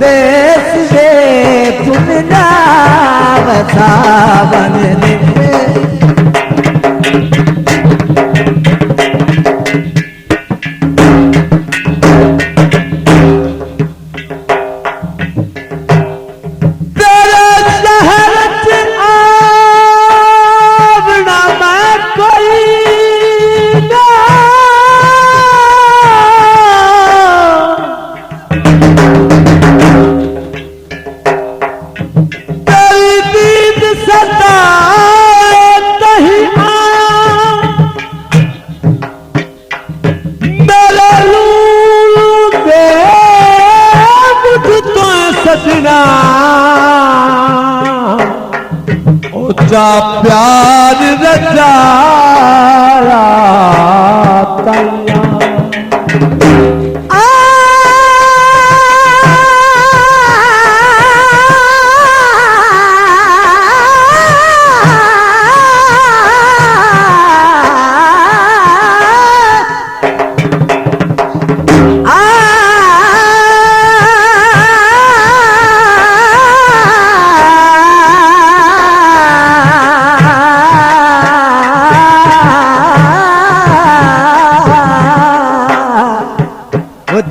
देश रे पुनना वसावन रे ऊंचा प्यार रजाया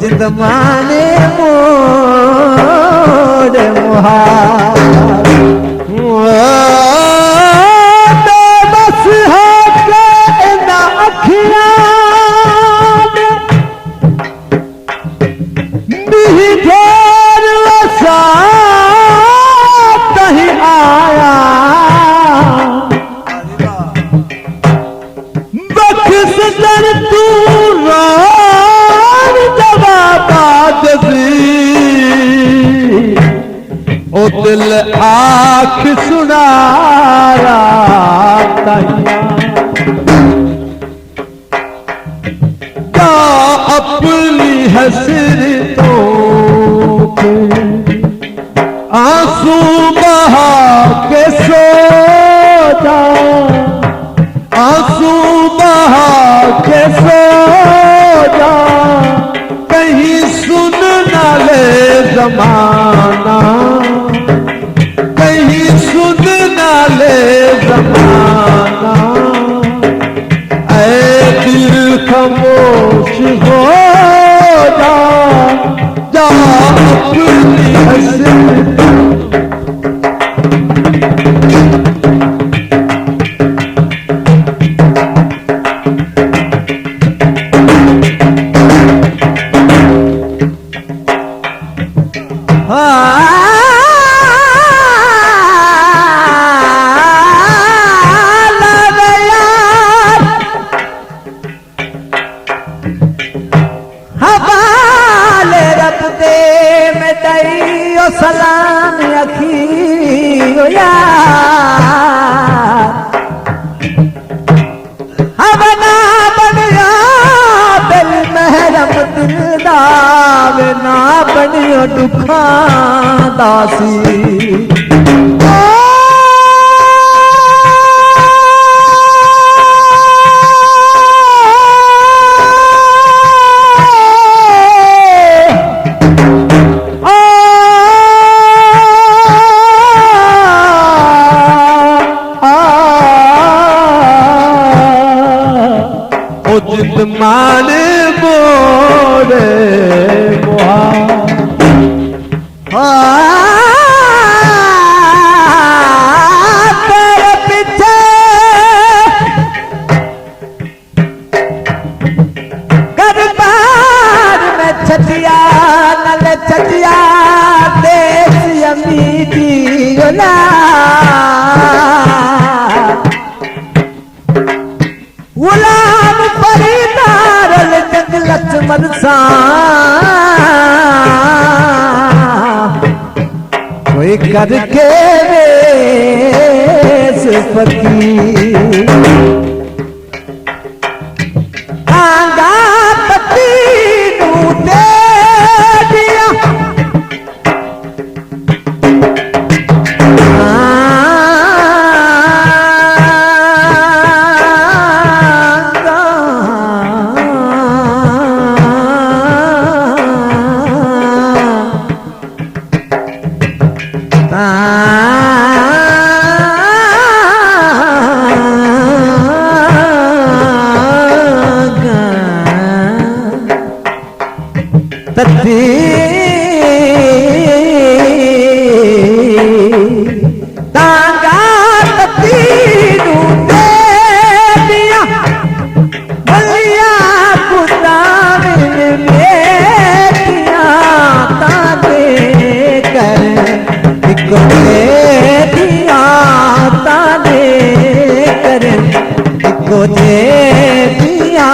जिंद माने मोड़ मुहार बस हो के ना अखियां भी ढेर वसा कहीं आया बख्श दर तू ओ दिल आँख सुनाया क्या अपनी हसरतों पे आंसू बहा के सो जा आंसू बहा के सो जा कहीं सुन ना ले जमाना कहीं सुन ना ले जमाना ऐ दिल खामोश हो जा जा अपनी हसरत सलाम अखियो यार हवना बनिया दिल महरम दिलदार ना बनियो दुखा दासी जिंद माने मोरे तेरे पीछे गरबार में छटिया नल छटिया देश अमीरी गुला गुलाम परिदारल जंगलत मनसा कोई करके वेश फकीर आंगा पति नू दे दिया तत्ती तांगा तत्ती नू दे दिया बलिया कुदावे बेटिया ताने कर इको दे दिया ताने कर इको दे दिया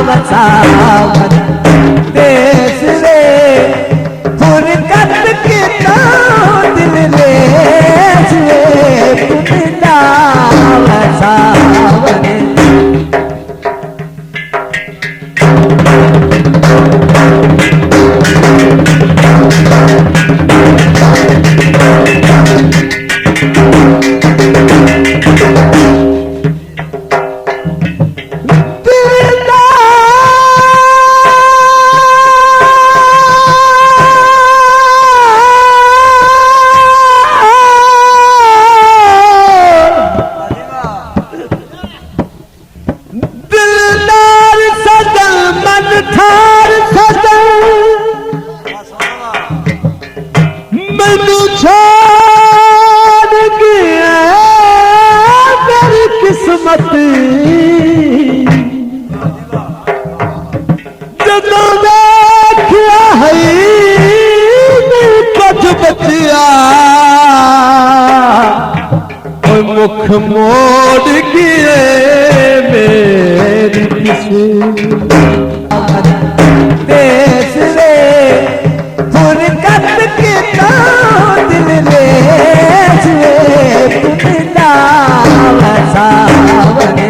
बसावन देश रे फुरकत के तो दिल ले पुनला बसावन किस्मत जदों देखिया है कुछ बचिया मुख मोड़ गिए मेरी किस्मत देश रे फुरकत के तो दिल ले पुनला बसावन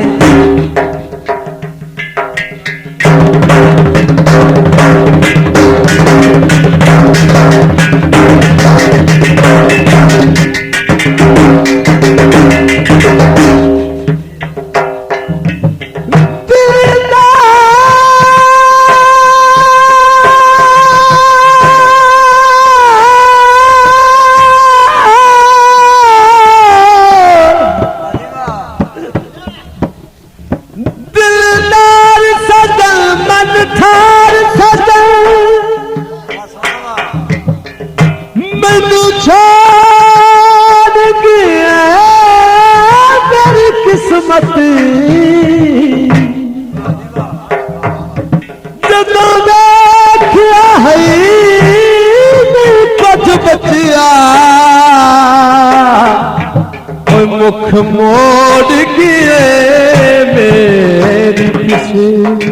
किस्मत जदों देखिया है कुछ बचिया मुख मोड़ गिए मेरी किस्मत